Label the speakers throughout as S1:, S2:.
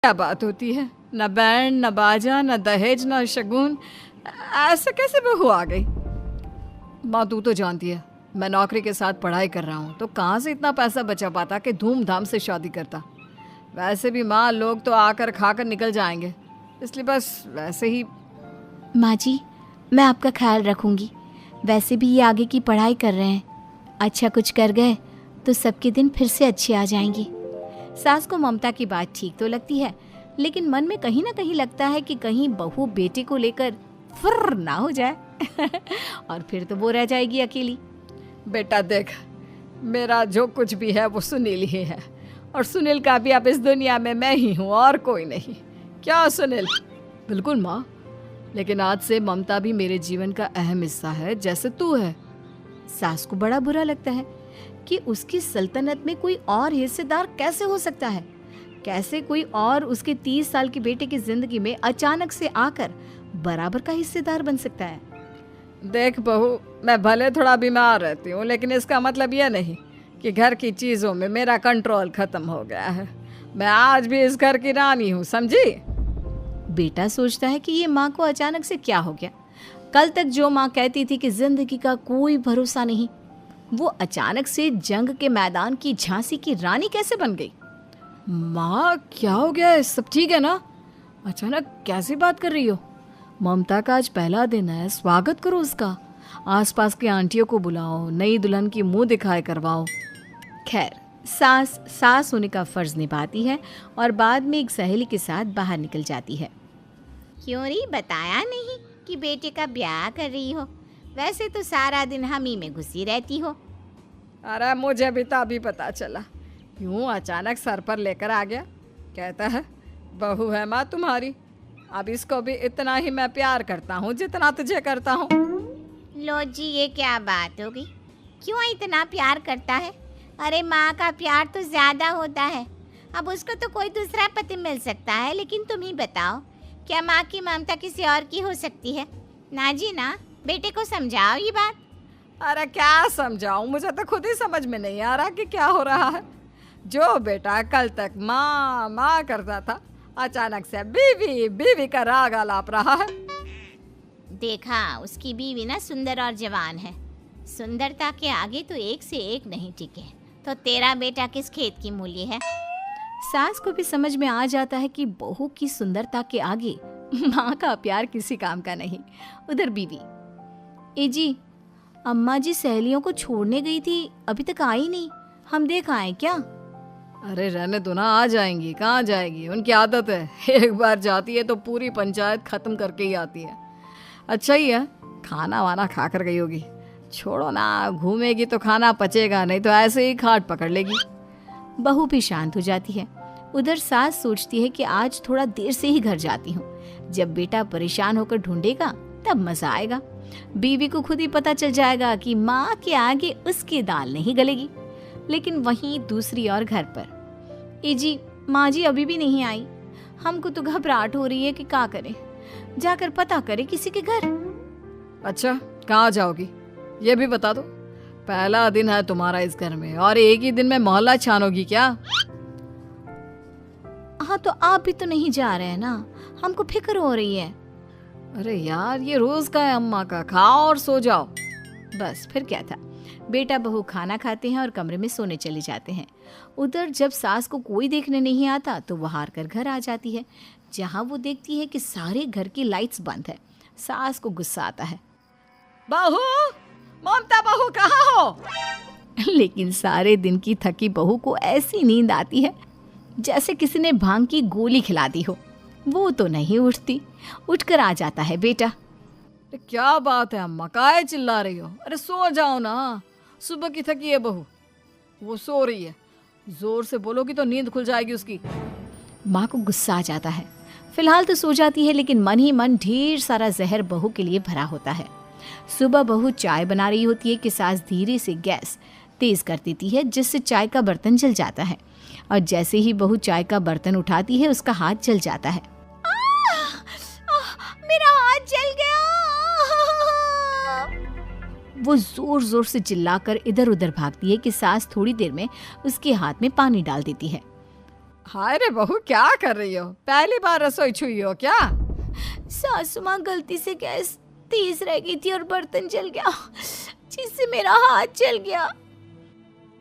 S1: क्या बात होती है? न बैंड, न बाजा, न दहेज, न शगुन। ऐसे कैसे बहू आ गई? माँ तू तो जानती है मैं नौकरी के साथ पढ़ाई कर रहा हूँ, तो कहाँ से इतना पैसा बचा पाता कि धूमधाम से शादी करता। वैसे भी माँ, लोग तो आकर खाकर निकल जाएंगे, इसलिए बस वैसे ही।
S2: माँ जी, मैं आपका ख्याल रखूंगी। वैसे भी ये आगे की पढ़ाई कर रहे हैं, अच्छा कुछ कर गए तो सबके दिन फिर से अच्छे आ जाएंगे। सास को ममता की बात ठीक तो लगती है, लेकिन मन में कहीं ना कहीं लगता है कि कहीं बहू बेटे को लेकर फुर्र ना हो जाए और फिर तो वो रह जाएगी अकेली।
S1: बेटा देख, मेरा जो कुछ भी है वो सुनील ही है, और सुनील का भी अब इस दुनिया में मैं ही हूँ और कोई नहीं। क्या सुनील? बिल्कुल माँ, लेकिन आज से ममता भी मेरे जीवन का अहम हिस्सा है, जैसे तू है।
S2: सास को बड़ा बुरा लगता है कि उसकी सल्तनत में कोई और हिस्सेदार कैसे हो सकता है। कैसे कोई और उसके 30 साल के बेटे की जिंदगी में अचानक से आकर बराबर का हिस्सेदार बन सकता है।
S1: देख बहू, मैं भले थोड़ा बीमार रहती हूँ, लेकिन इसका मतलब यह नहीं कि घर की चीज़ों में मेरा कंट्रोल खत्म हो गया है। मैं आज भी इस घर की रानी हूँ, समझी?
S2: बेटा सोचता है कि ये माँ को अचानक से क्या हो गया। कल तक जो माँ कहती थी कि जिंदगी का कोई भरोसा नहीं, वो अचानक से जंग के मैदान की झांसी की रानी कैसे बन गई।
S1: माँ क्या हो गया है? सब ठीक है ना? अचानक कैसी बात कर रही हो? ममता का आज पहला दिन है, स्वागत करो उसका। आसपास की आंटियों को बुलाओ, नई दुल्हन की मुंह दिखाए करवाओ।
S2: खैर, सास होने का फर्ज निभाती है और बाद में एक सहेली के साथ बाहर निकल जाती है।
S3: क्यों री बताया नहीं कि बेटे का ब्याह कर रही हो? वैसे तो सारा दिन हम ही में घुसी रहती हो।
S1: अरे मुझे भी तो अभी पता चला, यूं अचानक सर पर लेकर आ गया। कहता है बहू है माँ तुम्हारी, अब इसको भी इतना ही मैं प्यार करता हूँ जितना तुझे करता हूँ।
S3: लो जी, ये क्या बात होगी? क्यों इतना प्यार करता है? अरे माँ का प्यार तो ज़्यादा होता है। अब उसको तो कोई दूसरा पति मिल सकता है, लेकिन तुम ही बताओ, क्या माँ की ममता किसी और की हो सकती है? ना जी ना, बेटे को समझाओ ये बात।
S1: अरे क्या समझाऊं, मुझे तो खुद ही समझ में नहीं आ रहा कि क्या हो रहा है। जो बेटा कल तक माँ माँ करता था, अचानक से बीवी बीवी का राग आलाप रहा है।
S3: देखा, उसकी बीवी ना सुंदर और जवान है। सुंदरता के आगे तो एक से एक नहीं टिके, तो तेरा बेटा किस खेत की मूली है?
S2: सास को भी समझ में आ जाता है कि बहू की सुंदरता के आगे माँ का प्यार किसी काम का नहीं। उधर बीवी, ए जी, अम्मा जी सहेलियों को छोड़ने गई थी, अभी तक आई नहीं, हम देख आए क्या?
S1: अरे रहने दो ना, आ जाएंगी। कहाँ जाएगी, उनकी आदत है, एक बार जाती है तो पूरी पंचायत खत्म करके ही आती है। अच्छा ही है, खाना वाना खा कर गई होगी। छोड़ो ना, घूमेगी तो खाना पचेगा, नहीं तो ऐसे ही खाट पकड़ लेगी।
S2: बहू भी शांत हो जाती है। उधर सास सोचती है कि आज थोड़ा देर से ही घर जाती हूँ, जब बेटा परेशान होकर ढूंढेगा तब मजा आएगा। बीवी को खुद ही पता चल जाएगा कि माँ के आगे उसकी दाल नहीं गलेगी। लेकिन वहीं दूसरी ओर घर पर, ए जी, माँ जी अभी भी नहीं आई, हमको तो घबराहट हो रही है कि क्या करें, जाकर पता करें किसी के घर।
S1: अच्छा, कहाँ जाओगी ये भी बता दो। पहला दिन है तुम्हारा इस घर में और एक ही दिन में मोहल्ला छानोगी क्या?
S2: हाँ, तो आप भी तो नहीं जा रहे हैं ना, हमको फिक्र हो रही है।
S1: अरे यार, ये रोज का है अम्मा का, खाओ और सो जाओ।
S2: बस फिर क्या था। बेटा बहू खाना खाते हैं और कमरे में सोने चले जाते हैं। उधर जब सास को कोई देखने नहीं आता तो वो हार कर घर आ जाती है, जहाँ वो देखती है कि सारे घर की लाइट्स बंद है। सास को गुस्सा आता है,
S1: बहू, ममता बहू कहाँ हो?
S2: लेकिन सारे दिन की थकी बहू को ऐसी नींद आती है जैसे किसी ने भांग की गोली खिला दी हो। वो तो नहीं उठती। उठकर आ जाता है बेटा।
S1: अरे क्या बात है अम्मा, काहे चिल्ला रही हो? अरे सो जाओ ना, सुबह की थकी है बहू, वो सो रही है। जोर से बोलोगी तो नींद खुल जाएगी उसकी।
S2: माँ को गुस्सा आ जाता है। फिलहाल तो सो जाती है, लेकिन मन ही मन ढेर सारा जहर बहू के लिए भरा होता है। सुबह बहू चाय बना रही होती है कि सास धीरे से गैस तेज कर देती है, जिससे चाय का बर्तन जल जाता है। और जैसे ही बहू चाय का बर्तन उठाती है, उसका हाथ जल जाता है।
S3: मेरा हाथ जल गया।
S2: वो जोर जोर से चिल्लाकर इधर उधर भागती है कि सास थोड़ी देर में उसके हाथ में पानी डाल देती है।
S1: हाय रे बहू, क्या कर रही हो? पहली बार रसोई छुई हो क्या?
S2: सासू माँ गलती से गैस तेज रह गई थी और बर्तन जल गया, जिससे मेरा हाथ जल गया।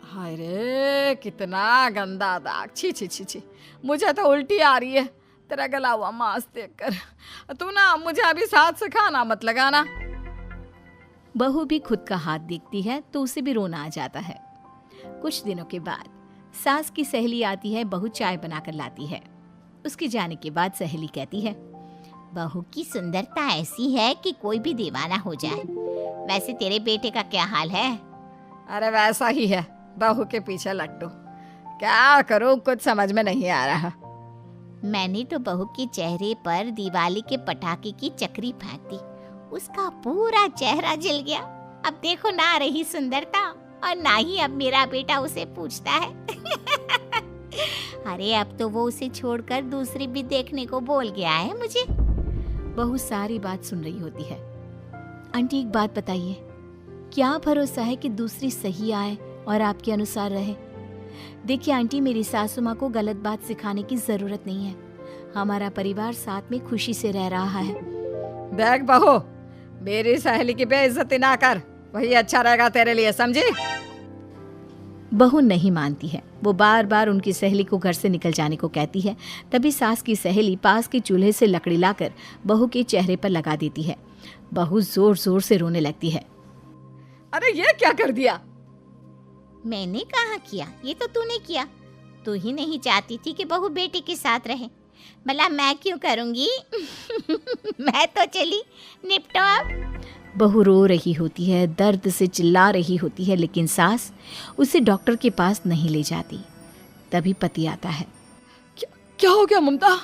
S1: हाय रे, कितना गंदा दाग। छी छी छी छी, मुझे तो उल्टी आ रही है तेरा गला हुआ मांस देखकर। तू ना मुझे अभी साथ से खाना मत लगाना।
S2: बहू भी खुद का हाथ देखती है तो उसे भी रोना आ जाता है। कुछ दिनों के बाद सास की सहेली आती है, बहू चाय बनाकर लाती है। उसके जाने के बाद सहेली कहती है,
S3: बहू की सुंदरता ऐसी है कि कोई भी दीवाना हो जाए। वैसे तेरे बेटे का क्या हाल है?
S1: अरे वैसा ही है, बहू के पीछे लट्टू। क्या करूं, कुछ समझ में नहीं आ रहा।
S3: मैंने तो बहू के चेहरे पर दिवाली के पटाखे की चक्री फेंक दी, उसका पूरा चेहरा जल गया। अब देखो ना रही सुंदरता, और ना ही अब मेरा बेटा उसे पूछता है। अरे अब तो वो उसे छोड़कर दूसरी भी देखने को बोल गया है मुझे।
S2: बहू सारी बात सुन रही होती है। आंटी एक बात बताइए, क्या भरोसा है कि दूसरी सही आए और आपके अनुसार रहे? देखिए आंटी, मेरी सासू माँ को गलत बात सिखाने की जरूरत नहीं है। हमारा परिवार साथ में खुशी से रह रहा है।
S1: देख बहू, मेरी सहेली की बेइज्जती ना कर, वही अच्छा रहेगा तेरे लिए, समझी?
S2: बहू नहीं मानती है। वो बार बार उनकी सहेली को घर से निकल जाने को कहती है। तभी सास की सहेली पास के चूल्हे से लकड़ी लाकर बहू के चेहरे पर लगा देती है। बहू जोर जोर से रोने लगती है।
S1: अरे ये क्या कर दिया?
S3: मैंने कहाँ किया, ये तो तूने किया। तू ही नहीं चाहती थी कि बहू बेटे के साथ रहे, भला मैं क्यों करूँगी? मैं तो चली, निपटो अब।
S2: बहू रो रही होती है, दर्द से चिल्ला रही होती है, लेकिन सास उसे डॉक्टर के पास नहीं ले जाती। तभी पति आता है।
S1: क्या हो गया ममता?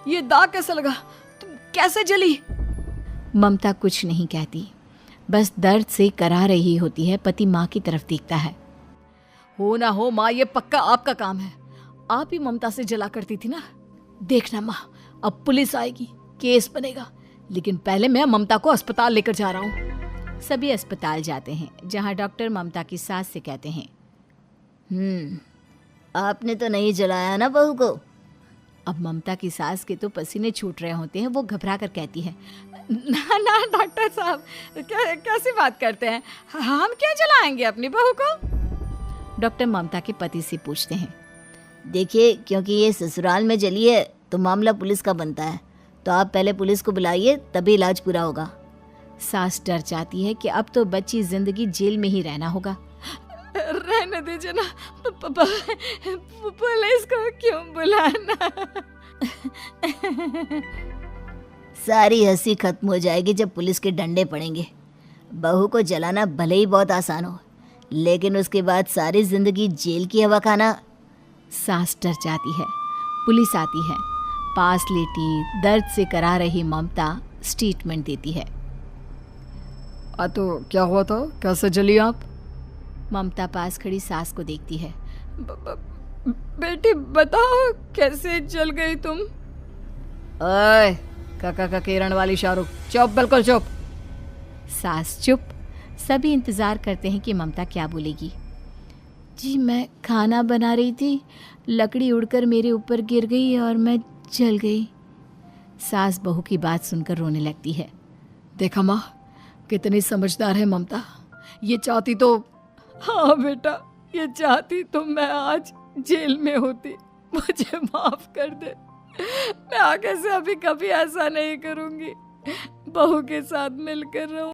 S1: ये दाग कैसे लगा? तुम कैसे जली?
S2: ममता कुछ नहीं कहती, बस दर्द से करा रही होती है। पति माँ की तरफ देखता है।
S1: हो ना हो माँ, ये पक्का आपका काम है। आप ही ममता से जला करती थी ना। देखना माँ, अब पुलिस आएगी, केस बनेगा, लेकिन पहले मैं ममता को अस्पताल लेकर जा रहा हूँ।
S2: सभी अस्पताल जाते हैं, जहाँ डॉक्टर ममता की सास से कहते हैं,
S3: आपने तो नहीं जलाया ना बहू को?
S2: अब ममता की सास के तो पसीने छूट रहे होते हैं। वो घबरा कर कहती है,
S1: ना ना डॉक्टर साहब, कैसी बात करते हैं? हम क्यों जलाएंगे अपनी बहू को?
S2: डॉक्टर ममता के पति से पूछते हैं।
S3: देखिए, क्योंकि ये ससुराल में जली है तो मामला पुलिस का बनता है, तो आप पहले पुलिस को बुलाइए, तभी इलाज पूरा होगा।
S2: सास डर जाती है कि अब तो बच्ची जिंदगी जेल में ही रहना होगा।
S1: रहने दीजिए ना, पुलिस को क्यों बुलाना?
S3: सारी हंसी खत्म हो जाएगी जब पुलिस के डंडे पड़ेंगे। बहू को जलाना भले ही बहुत आसान हो, लेकिन उसके बाद सारी जिंदगी जेल की हवा खाना।
S2: सास डर जाती है। पुलिस आती है। पास लेटी दर्द से करा रही ममता स्टेटमेंट देती है।
S1: तो क्या हुआ था? कैसे जली आप?
S2: ममता पास खड़ी सास को देखती है।
S1: बेटी बताओ, कैसे जल गई तुम? ओए, काका का किरण वाली शाहरुख, चुप, बिल्कुल चुप।
S2: सास चुप। सभी इंतजार करते हैं कि ममता क्या बोलेगी। जी मैं खाना बना रही थी, लकड़ी उड़कर मेरे ऊपर गिर गई और मैं जल गई। सास बहू की बात सुनकर रोने लगती है।
S1: देखा माँ, कितनी समझदार है ममता। ये चाहती तो, हाँ बेटा, ये चाहती तो मैं आज जेल में होती। मुझे माफ कर दे, मैं आगे से अभी कभी ऐसा नहीं करूँगी। बहू के साथ मिलकर रहूँ।